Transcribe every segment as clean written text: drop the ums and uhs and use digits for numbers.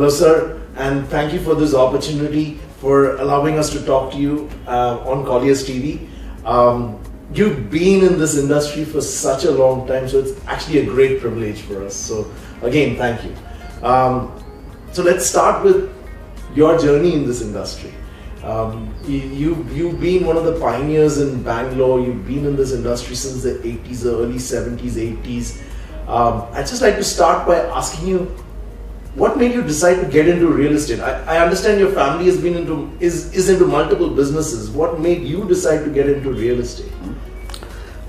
Hello, sir, and thank you for this opportunity for allowing us to talk to you on Colliers TV. You've been in this industry for such a long time, so it's actually a great privilege for us. So again, thank you. So let's start with your journey in this industry. You've been one of the pioneers in Bangalore. You've been in this industry since the 80s, the early 70s, 80s. I'd just like to start by asking you, what made you decide to get into real estate? I understand your family has been is into multiple businesses. What made you decide to get into real estate?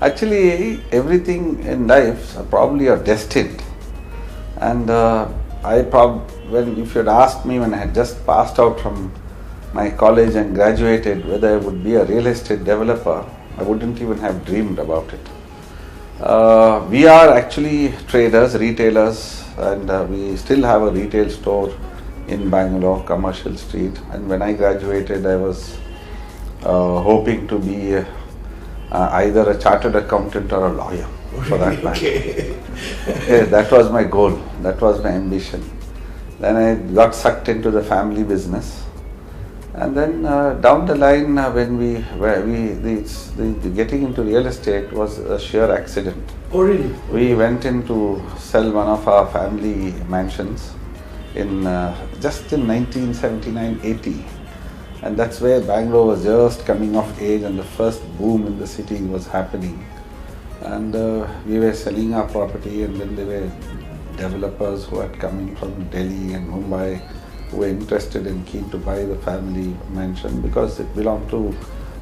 Actually, everything in life probably are destined. And if you'd asked me when I had just passed out from my college and graduated whether I would be a real estate developer, I wouldn't even have dreamed about it. We are actually traders, retailers, and we still have a retail store in Bangalore, Commercial Street. And when I graduated, I was hoping to be either a chartered accountant or a lawyer, for that matter. Okay, that was my goal, that was my ambition. Then I got sucked into the family business. And then down the line, when the getting into real estate was a sheer accident. Oh, really? We went in to sell one of our family mansions in just in 1979-80, and that's where Bangalore was just coming of age, and the first boom in the city was happening. And we were selling our property, and then there were developers who had come in from Delhi and Mumbai, who were interested and keen to buy the family mansion because it belonged to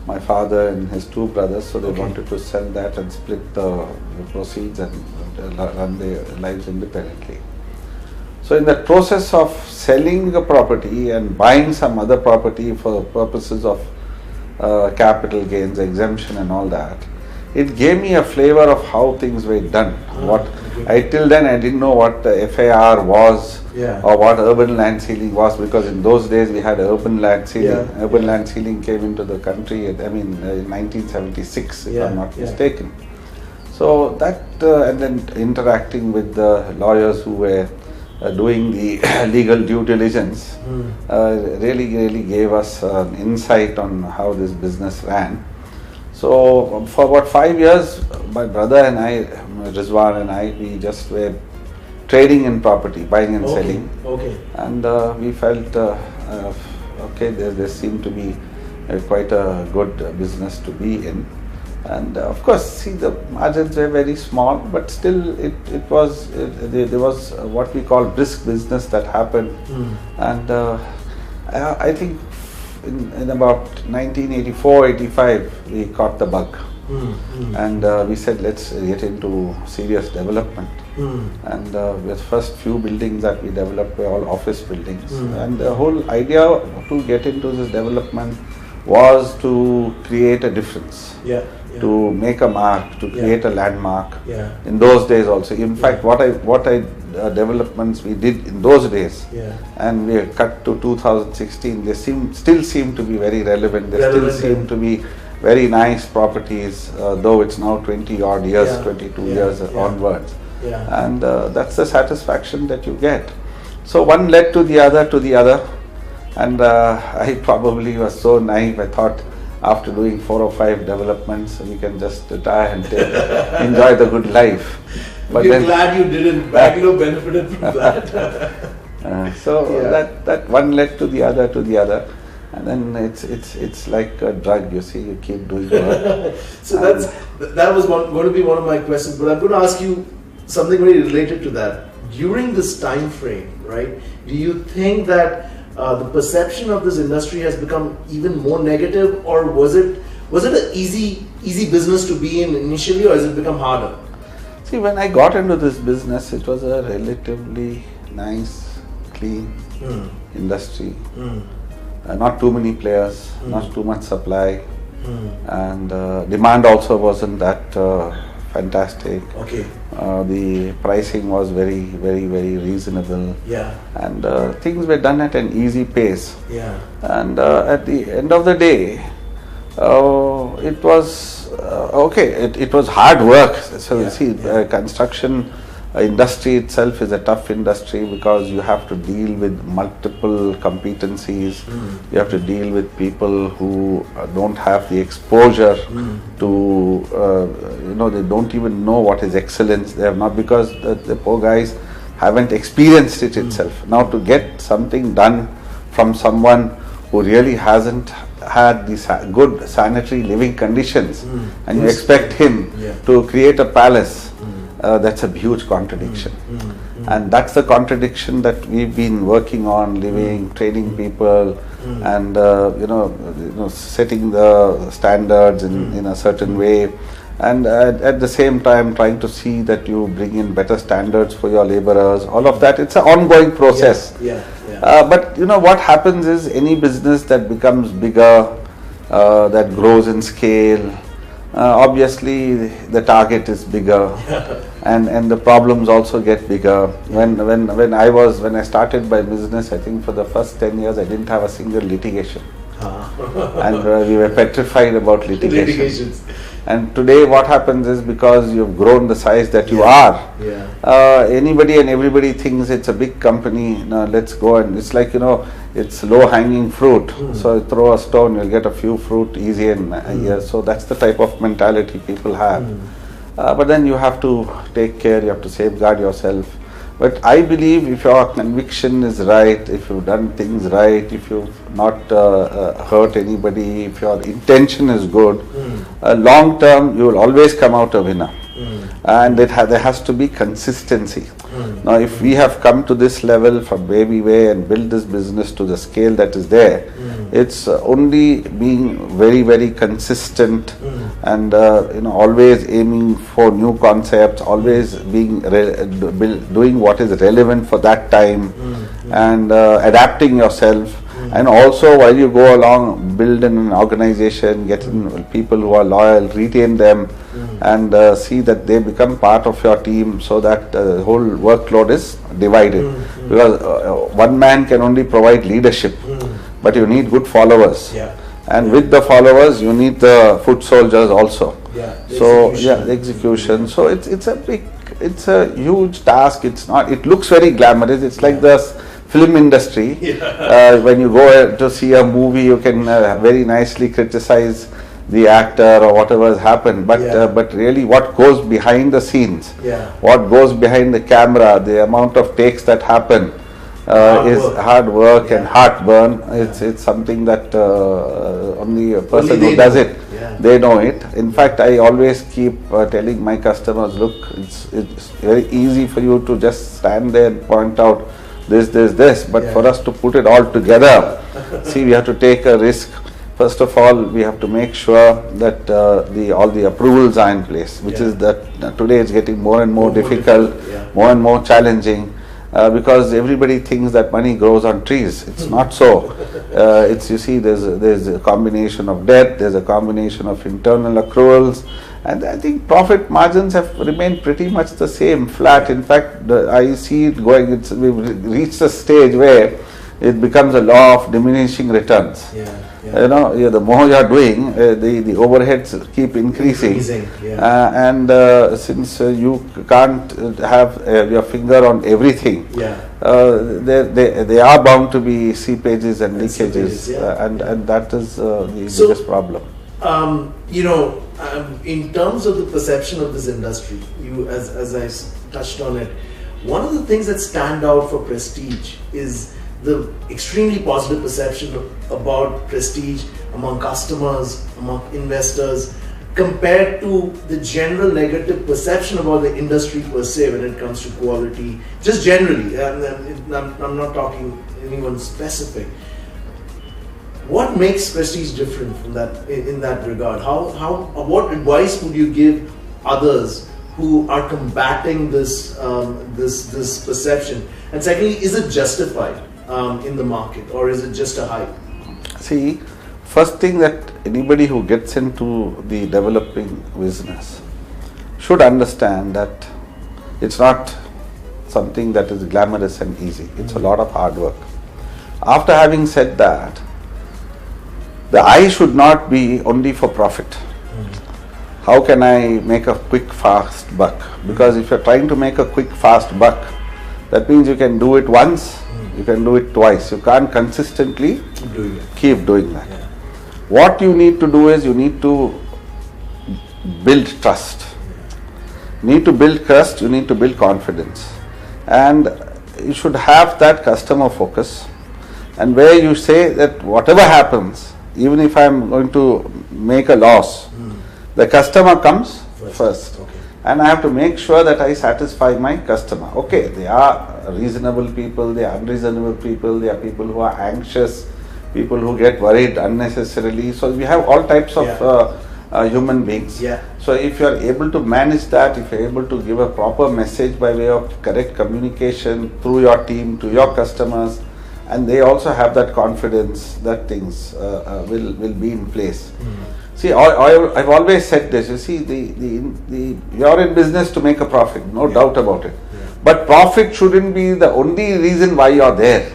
my father and his two brothers, so they wanted to sell that and split the proceeds and run their lives independently. So in that process of selling the property and buying some other property for purposes of capital gains, exemption and all that, it gave me a flavor of how things were done. Till then I didn't know what FAR was or what urban land ceiling was, because in those days we had urban land ceiling. Urban land ceiling came into the country, in 1976, if I'm not mistaken. So that and then interacting with the lawyers who were doing the legal due diligence really gave us an insight on how this business ran. So for about 5 years, my brother and I, Rizwan and I, we just were trading in property, buying and selling. And we felt, there seemed to be quite a good business to be in. And of course, see, the margins were very small, but still there was what we call brisk business that happened. And I think in about 1984-85, we caught the bug. And we said, let's get into serious development. And the first few buildings that we developed were all office buildings. And the whole idea to get into this development was to create a difference, to make a mark, to create a landmark. In those days also, in fact, what developments we did in those days, and we cut to 2016, they still seem to be very relevant. They still seem to be very nice properties, though it's now 20 odd years, 22 years onwards. And that's the satisfaction that you get. So one led to the other, and I probably was so naive. I thought after doing 4 or 5 developments, we can just retire and enjoy the good life. But you're glad you didn't. Bangalore benefited from that. That one led to the other. And then it's like a drug, you see, you keep doing it. So that was going to be one of my questions, but I'm going to ask you something very related to that. During this time frame, right, do you think that the perception of this industry has become even more negative, or was it an easy business to be in initially, or has it become harder? See, when I got into this business, it was a relatively nice, clean industry. Not too many players, not too much supply, and demand also wasn't that fantastic. The pricing was very, very, very reasonable. And things were done at an easy pace. And at the end of the day, it was it was hard work. So you see, construction Industry itself is a tough industry because you have to deal with multiple competencies. You have to deal with people who don't have the exposure to, they don't even know what is excellence. They have not, because the poor guys haven't experienced it itself. Now to get something done from someone who really hasn't had these good sanitary living conditions, and you expect him to create a palace, that's a huge contradiction. And that's the contradiction that we've been working on, training people, and setting the standards in a certain way, and at the same time trying to see that you bring in better standards for your laborers. All of that, it's an ongoing process. But what happens is, any business that becomes bigger, that grows in scale, obviously the target is bigger, and the problems also get bigger. When I started my business, I think for the first 10 years I didn't have a single litigation. And we were petrified about litigation. And today what happens is, because you've grown the size that you are, anybody and everybody thinks it's a big company, now let's go, and it's like, it's low hanging fruit. So you throw a stone, you'll get a few fruit easy in a year. So that's the type of mentality people have. But then you have to take care, you have to safeguard yourself. But I believe if your conviction is right, if you've done things right, if you've not hurt anybody, if your intention is good, long term you will always come out a winner. And there has to be consistency. Now if we have come to this level from where we were and built this business to the scale that is there, it's only being very, very consistent, and always aiming for new concepts, always being doing what is relevant for that time, and adapting yourself. And also, while you go along, build an organization, get in people who are loyal, retain them, and see that they become part of your team, so that the whole workload is divided. Because one man can only provide leadership, but you need good followers. And with the followers, you need the foot soldiers also. The execution. So it's a huge task. It looks very glamorous. It's like the film industry. When you go to see a movie, you can very nicely criticize the actor or whatever has happened, but really what goes behind the scenes, what goes behind the camera, the amount of takes that happen, is hard work and heartburn. It's something that only a person who does it, they know it. In fact, I always keep telling my customers, look, it's very easy for you to just stand there and point out this, but for us to put it all together, see, we have to take a risk. First of all, we have to make sure that all the approvals are in place, which is that today it's getting more and more difficult, more and more challenging, because everybody thinks that money grows on trees. It's not so. You see, there's a combination of debt, there's a combination of internal accruals, and I think profit margins have remained pretty much the same, flat. In fact, I see it going. We've reached a stage where it becomes a law of diminishing returns. The more you are doing, the overheads keep increasing. Since you can't have your finger on everything, they are bound to be seepages and leakages, and that is the biggest problem. In terms of the perception of this industry, as I touched on it, one of the things that stand out for Prestige is the extremely positive perception about Prestige among customers, among investors, compared to the general negative perception about the industry per se when it comes to quality, just generally. I'm not talking anyone specific. What makes Prestige different from that in that regard? What advice would you give others who are combating this perception? And secondly, is it justified in the market, or is it just a hype? See, first thing that anybody who gets into the developing business should understand that it's not something that is glamorous and easy. It's a lot of hard work. After having said that, the eye should not be only for profit. how can I make a quick fast buck? Because if you're trying to make a quick fast buck, that means you can do it once, you can do it twice. You can't consistently keep doing that. Yeah. What you need to do is you need to build trust. You need to build trust, you need to build confidence. And you should have that customer focus. And where you say that whatever happens, even if I'm going to make a loss, the customer comes first. Okay. And I have to make sure that I satisfy my customer. Okay, they are reasonable people, they are unreasonable people, they are people who are anxious, people who get worried unnecessarily. So we have all types of human beings. Yeah. So if you are able to manage that, if you are able to give a proper message by way of correct communication through your team to your customers, and they also have that confidence that things will be in place. See, I've always said this. You see, you're in business to make a profit, no doubt about it. But profit shouldn't be the only reason why you're there.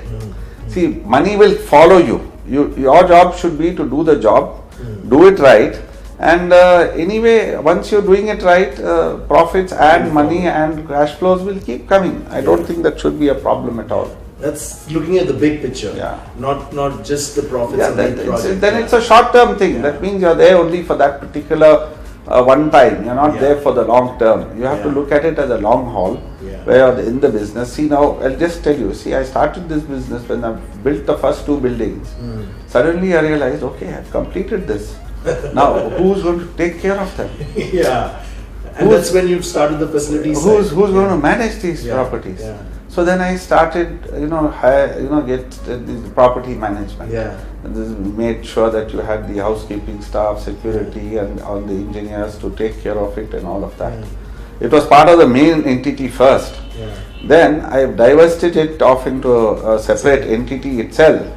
See, money will follow you. Your job should be to do the job, do it right, and anyway, once you're doing it right, profits and money and cash flows will keep coming. I don't think that should be a problem at all. That's looking at the big picture, Yeah. not just the profits Yeah, of the project. then it's a short-term thing. That means you're there only for that particular one time. You're not there for the long term. You have to look at it as a long haul, where you're in the business. See, now I'll just tell you. See, I started this business when I built the first 2 buildings. Suddenly I realized, okay, I've completed this. Now, who's going to take care of them? Yeah, and that's when you started the facilities. Who's going to manage these properties? Yeah. So then I started, get the property management. Yeah. And this made sure that you had the housekeeping staff, security, and all the engineers to take care of it and all of that. It was part of the main entity first. Yeah. Then I divested it off into a separate entity itself.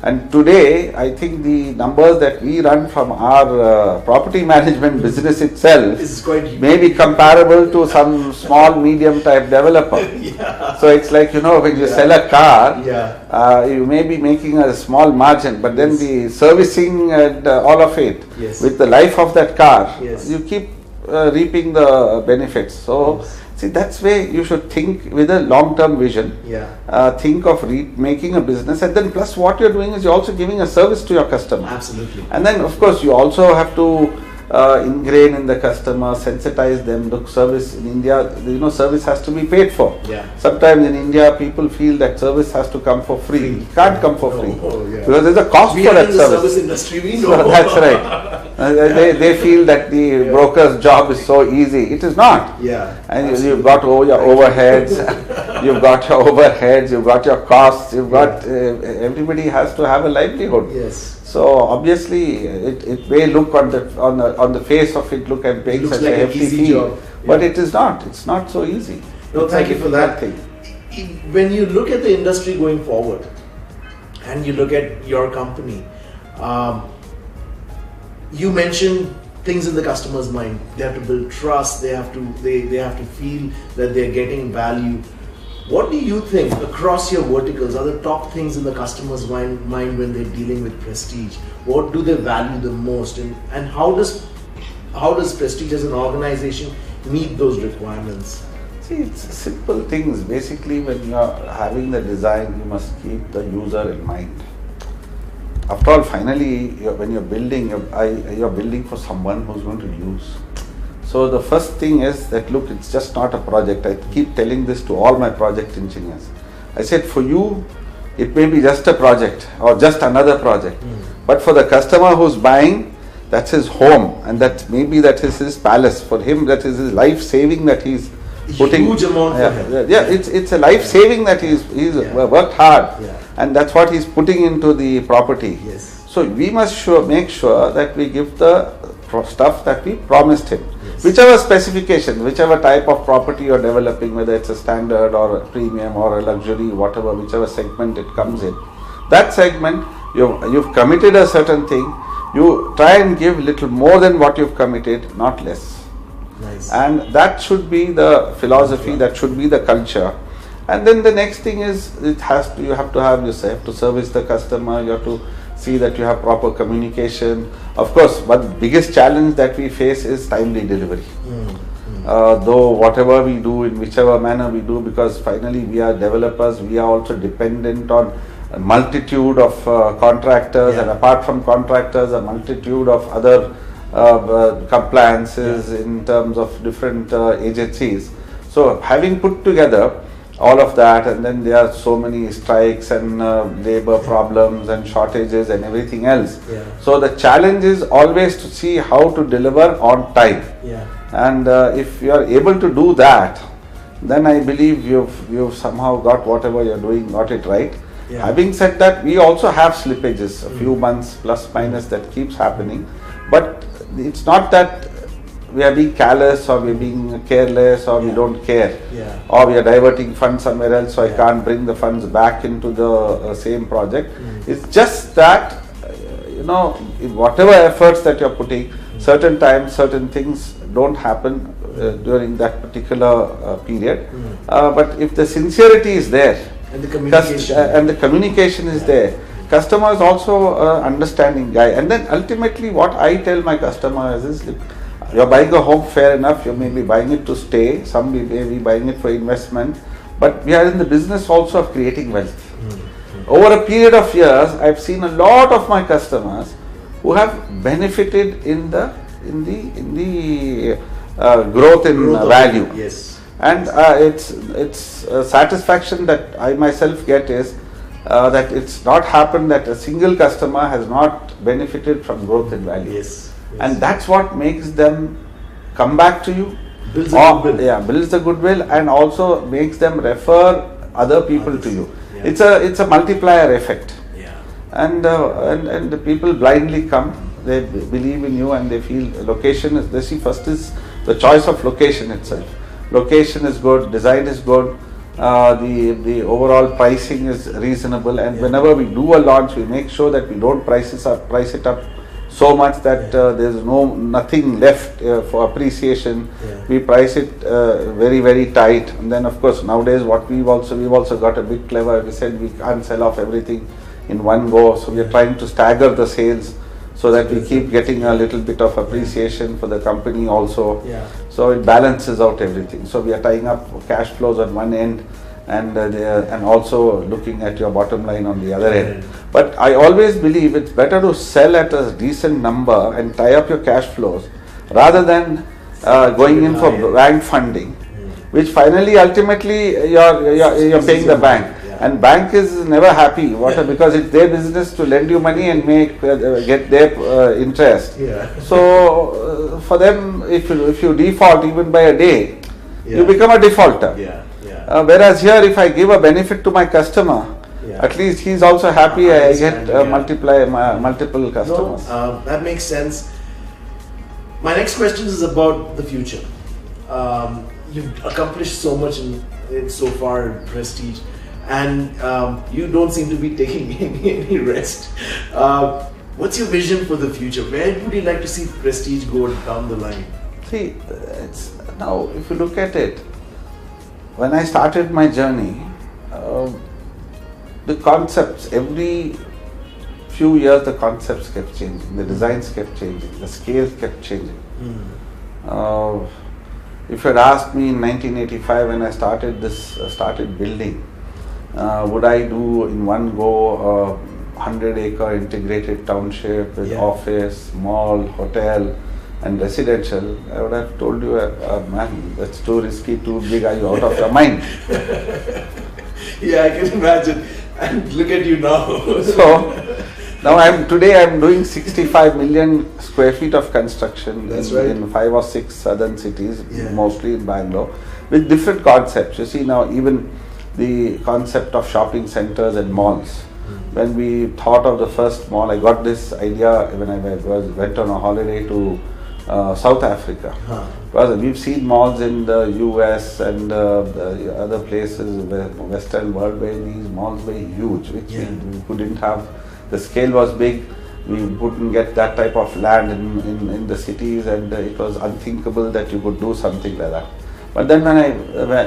And today, I think the numbers that we run from our property management business itself This is quite huge. may be comparable to some small, medium type developer. So it's like, when you sell a car, you may be making a small margin, but then the servicing and all of it, with the life of that car, you keep reaping the benefits. So, see, that's where you should think with a long-term vision. Think of making a business, and then plus what you're doing is you're also giving a service to your customer. Absolutely. And then of course you also have to ingrain in the customer, sensitize them. Look, service in India, service has to be paid for. Sometimes in India people feel that service has to come for free. It can't come for free because there's a cost for that service. We are in the service industry, we know. So that's right. They feel that the broker's job is so easy. It is not. And you've got all your overheads, you've got your costs, you've got everybody has to have a livelihood. So obviously, it may look on the face of it look and paying such like a hefty fee, but it is not. It's not so easy. No, thank you for that. When you look at the industry going forward, and you look at your company, you mentioned things in the customer's mind. They have to build trust. They have to feel that they're getting value. What do you think across your verticals are the top things in the customer's mind when they're dealing with Prestige? What do they value the most, and how does Prestige as an organization meet those requirements? See, it's simple things. Basically, when you are having the design, you must keep the user in mind. After all, finally, when you're building, you're building for someone who's going to use. So the first thing is that, look, it's just not a project. I keep telling this to all my project engineers. I said, for you, it may be just a project or just another project. But for the customer who's buying, that's his home, and that is his palace. For him, that is his life saving that he's putting. Huge amount for him. It's a life saving that he's worked hard, and that's what he's putting into the property. So we must make sure that we give the stuff that we promised him. Whichever specification, whichever type of property you're developing, whether it's a standard or a premium or a luxury, whatever, whichever segment it comes in, that segment, you've committed a certain thing, you try and give little more than what you've committed, not less. And that should be the philosophy, that should be the culture. And then the next thing is, you have to service the customer, you have to see that you have proper communication. Of course, but biggest challenge that we face is timely delivery. Though whatever we do in whichever manner we do, because finally we are developers, we are also dependent on a multitude of contractors, and apart from contractors, a multitude of other compliances in terms of different agencies. So having put together all of that, and then there are so many strikes and labor problems and shortages and everything else. So the challenge is always to see how to deliver on time. And if you are able to do that, then I believe you've somehow got whatever you're doing, got it right. Having said that, we also have slippages, a few months plus minus, that keeps happening. But it's not that we are being careless or we are being careless or we don't care, or we are diverting funds somewhere else, so I can't bring the funds back into the same project. It's just that, in whatever efforts that you're putting, certain times, certain things don't happen during that particular period. But if the sincerity is there, and the communication, is there, customer is also understanding guy. And then ultimately what I tell my customers is, you're buying a home, fair enough, you may be buying it to stay, some may be buying it for investment, but we are in the business also of creating wealth. Over a period of years, I've seen a lot of my customers who have benefited in the growth in value. And it's satisfaction that I myself get is that it's not happened that a single customer has not benefited from growth in value. And that's what makes them come back to you. Builds the goodwill, and also makes them refer other people to you. It's a multiplier effect. And the people blindly come. They believe in you and they feel location is. They see first is the choice of location itself. Location is good, design is good, the overall pricing is reasonable, and whenever we do a launch, we make sure that we don't price it up so much that there's nothing left for appreciation. We price it very, very tight. And then of course nowadays what we've also got a bit clever. We said we can't sell off everything in one go, so we are trying to stagger the sales so that we keep getting a little bit of appreciation for the company also. So it balances out everything. So we are tying up cash flows on one end, and also looking at your bottom line on the other end. But I always believe it's better to sell at a decent number and tie up your cash flows rather than going in for bank funding, which finally ultimately you're paying the bank. And bank is never happy because it's their business to lend you money and get their interest. So for them, if you default even by a day, you become a defaulter. Whereas here, if I give a benefit to my customer, at least he's also happy. I get multiple customers. No, that makes sense. My next question is about the future. You've accomplished so much so far in Prestige, and you don't seem to be taking any rest. What's your vision for the future? Where would you like to see Prestige go down the line? See, now if you look at it, when I started my journey, the concepts, every few years the concepts kept changing, the designs kept changing, the scales kept changing. If you had asked me in 1985 when I started building, would I do in one go 100-acre integrated township with office, mall, hotel and residential, I would have told you, man, that's too risky, too big, are you out of your mind? I can imagine. And look at you now. So now today I'm doing 65 million square feet of construction in 5 or 6 southern cities, mostly in Bangalore, with different concepts. You see now even the concept of shopping centers and malls. When we thought of the first mall, I got this idea when I went on a holiday to South Africa. Because we've seen malls in the US and the other places, Western world, where these malls were huge, which we couldn't have. The scale was big. We couldn't get that type of land in the cities, and it was unthinkable that you could do something like that. But then when I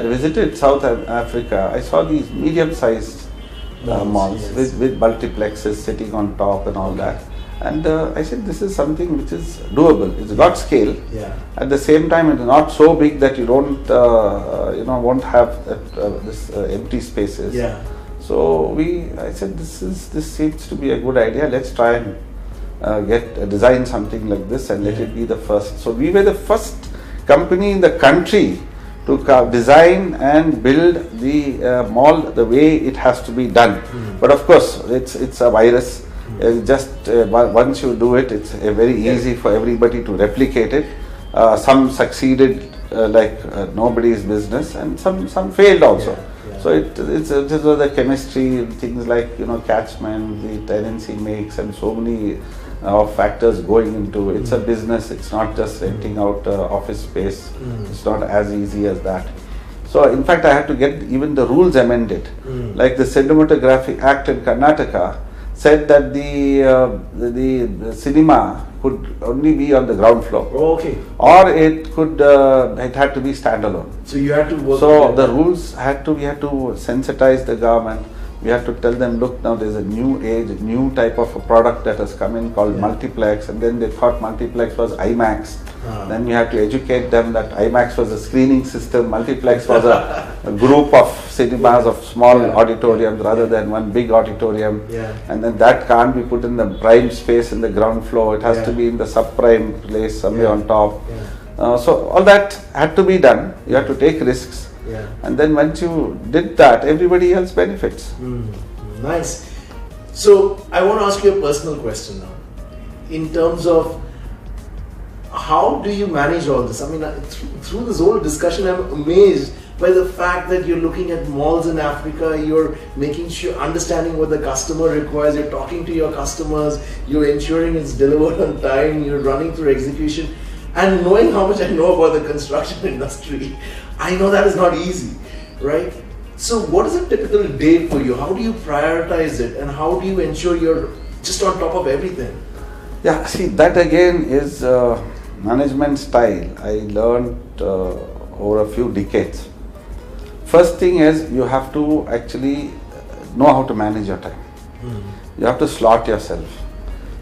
visited South Africa, I saw these medium-sized malls yes. with multiplexes sitting on top and all that. And I said this is something which is doable. It's got scale. Yeah. At the same time, it's not so big that you don't, won't have this empty spaces. Yeah. So I said this seems to be a good idea. Let's try and design something like this and let it be the first. So we were the first company in the country to design and build the mall the way it has to be done. But of course, it's a virus. Once you do it, it's very easy for everybody to replicate it. Some succeeded like nobody's business, and some failed also. Yeah. So it was the chemistry, things like catchment, the tenancy mix, and so many factors going into it. It's a business. It's not just renting out office space. It's not as easy as that. So in fact, I had to get even the rules amended. Like the Cinematography Act in Karnataka said that the cinema could only be on the ground floor. Oh, okay. Or it had to be standalone. So you had to work. So the rules we had to sensitize the government. We had to tell them, look, now there's a new age, new type of a product that has come in called multiplex, and then they thought multiplex was IMAX. Then you have to educate them that IMAX was a screening system, multiplex was a group of cinemas of small auditoriums rather than one big auditorium. And then that can't be put in the prime space in the ground floor. It has to be in the subprime place somewhere on top. So all that had to be done. You have to take risks. And then once you did that, everybody else benefits. Nice. So I want to ask you a personal question now. In terms of how do you manage all this? I mean, through this whole discussion, I'm amazed by the fact that you're looking at malls in Africa, you're making sure, understanding what the customer requires, you're talking to your customers, you're ensuring it's delivered on time, you're running through execution. And knowing how much I know about the construction industry, I know that is not easy, right? So what is a typical day for you? How do you prioritize it? And how do you ensure you're just on top of everything? Yeah, see, that again is management style I learned over a few decades. First thing is you have to actually know how to manage your time. You have to slot yourself.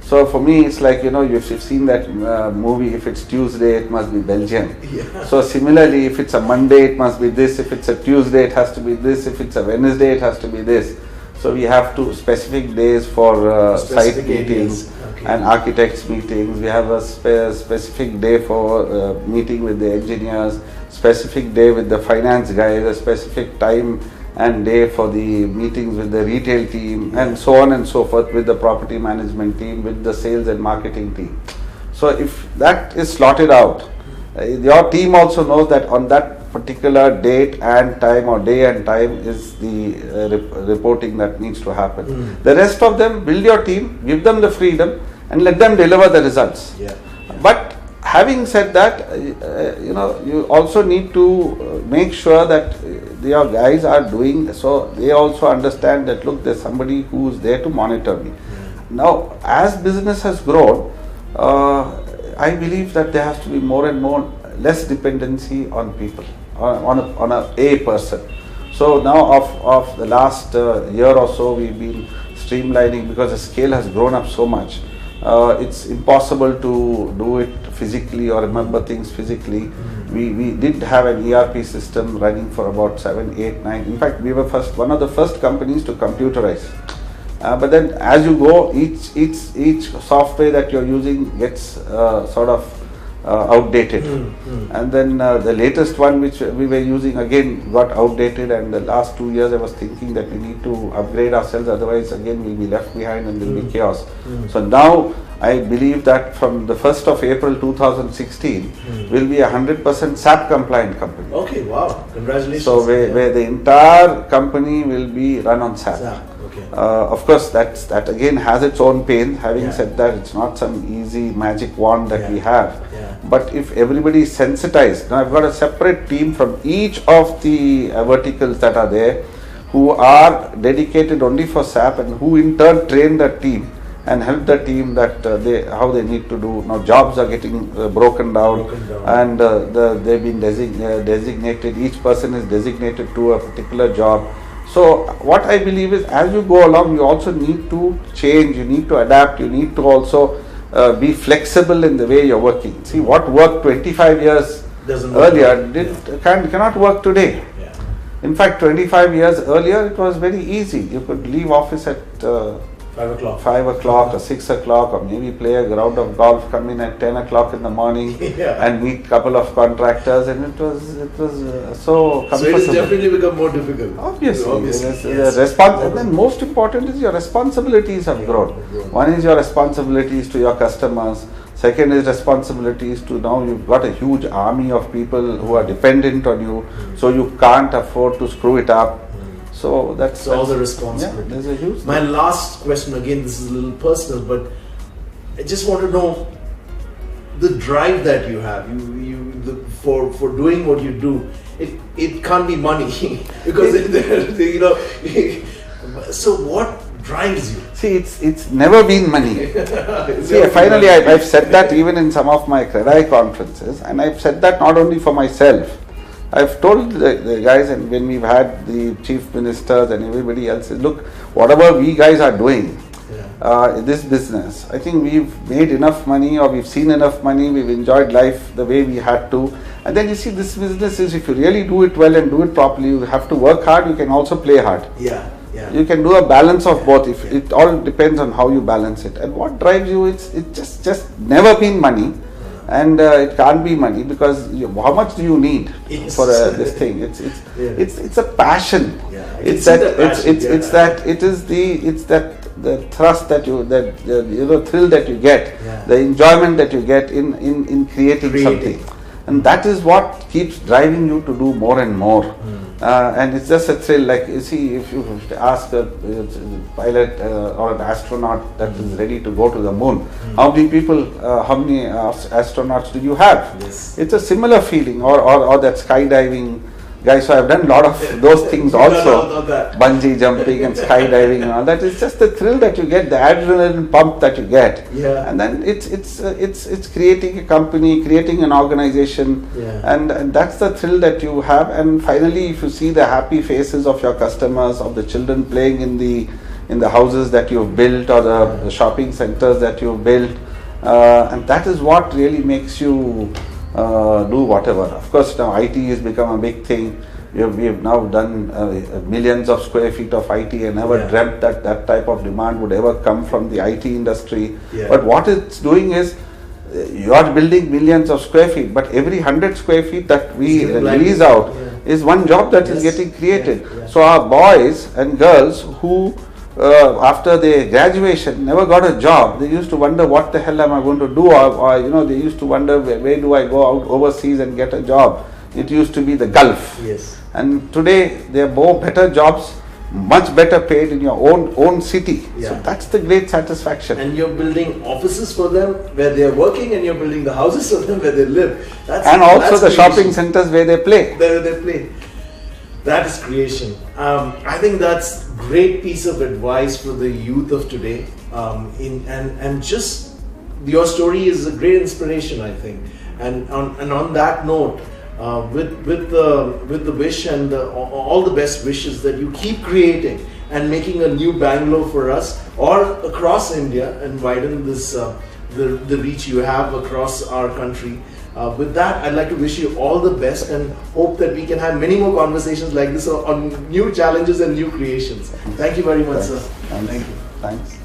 So for me, it's like, you've seen that movie, if it's Tuesday, it must be Belgium. So similarly, if it's a Monday, it must be this. If it's a Tuesday, it has to be this. If it's a Wednesday, it has to be this. So we have specific days for site meetings and architects meetings. We have a specific day for meeting with the engineers, specific day with the finance guys, a specific time and day for the meetings with the retail team, and so on and so forth, with the property management team, with the sales and marketing team. So if that is slotted out, your team also knows that on that particular date and time, or day and time, is the reporting that needs to happen. The rest of them, build your team, give them the freedom, and let them deliver the results. But having said that, you also need to make sure that your guys are doing, so they also understand that, look, there's somebody who's there to monitor me. Now, as business has grown, I believe that there has to be more and more, less dependency on people, on a person. So now of the last year or so, we've been streamlining because the scale has grown up so much. It's impossible to do it physically or remember things physically. We did have an ERP system running for about 7, 8, 9. In fact, we were one of the first companies to computerize. But then as you go, each software that you're using gets sort of outdated. And then the latest one which we were using again got outdated, and the last 2 years I was thinking that we need to upgrade ourselves, otherwise again we'll be left behind and there'll be chaos. So now I believe that from the 1st of April 2016 we'll be a 100% SAP compliant company. Okay, wow, congratulations. So where the entire company will be run on SAP. Of course, that again has its own pain. Having said that, it's not some easy magic wand that we have. But if everybody is sensitized, now I've got a separate team from each of the verticals that are there, who are dedicated only for SAP, and who in turn train the team and help the team that how they need to do. Now jobs are getting broken down, and they've been designated. Each person is designated to a particular job. So what I believe is, as you go along, you also need to change, you need to adapt, you need to also be flexible in the way you're working. See, what worked 25 years earlier cannot work today. Yeah. In fact, 25 years earlier, it was very easy. You could leave office at 5 o'clock or 6 o'clock, or maybe play a round of golf, come in at 10 o'clock in the morning and meet couple of contractors, and it was so comfortable. So it has definitely become more difficult. Obviously. Yes. And then most important is your responsibilities have grown. One is your responsibilities to your customers. Second is responsibilities to, now you've got a huge army of people who are dependent on you, so you can't afford to screw it up. So that's all the responsibility. Yeah, there's a huge My last question, again, this is a little personal, but I just want to know the drive that you have. For doing what you do. It can't be money because so what drives you? See, it's never been money. See, finally I've said that even in some of my CREDAI conferences, and I've said that not only for myself. I've told the guys, and when we've had the chief ministers and everybody else, look, whatever we guys are doing in this business, I think we've made enough money, or we've seen enough money, we've enjoyed life the way we had to. And then you see, this business is, if you really do it well and do it properly, you have to work hard, you can also play hard. Yeah. You can do a balance of both. If it all depends on how you balance it. And what drives you, it's just never been money. And it can't be money, because how much do you need for this thing? It's a passion. Yeah, it's the thrust that the thrill that you get, the enjoyment that you get in creating something, and that is what keeps driving you to do more and more. And it's just a thrill. Like, you see, if you ask a pilot or an astronaut that is ready to go to the moon, how many astronauts do you have? Yes. It's a similar feeling. Or that skydiving guys. So I've done a lot of those things also, bungee jumping and skydiving and all that. It's just the thrill that you get, the adrenaline pump that you get, and then it's creating a company, creating an organization, and that's the thrill that you have. And finally, if you see the happy faces of your customers, of the children playing in the houses that you've built, or the shopping centers that you've built, and that is what really makes you do whatever. Of course, now IT has become a big thing. We have now done millions of square feet of IT. I never dreamt that type of demand would ever come from the IT industry. But what it's doing is, you are building millions of square feet, but every 100 square feet that we release out is one job that is getting created. So our boys and girls who after their graduation never got a job, they used to wonder, what the hell am I going to do, or they used to wonder, where do I go out overseas and get a job. It used to be the Gulf, and today there are more better jobs, much better paid in your own city. So that's the great satisfaction. And you're building offices for them where they're working, and you're building the houses for them where they live. And also the shopping centers where they play. That is creation. I think that's great piece of advice for the youth of today. And just your story is a great inspiration, I think. And on that note, with the wish and all the best wishes that you keep creating and making a new Bangalore for us, or across India, and widen this the reach you have across our country. With that, I'd like to wish you all the best, and hope that we can have many more conversations like this on new challenges and new creations. Thank you very much, sir. Thank you. Thanks.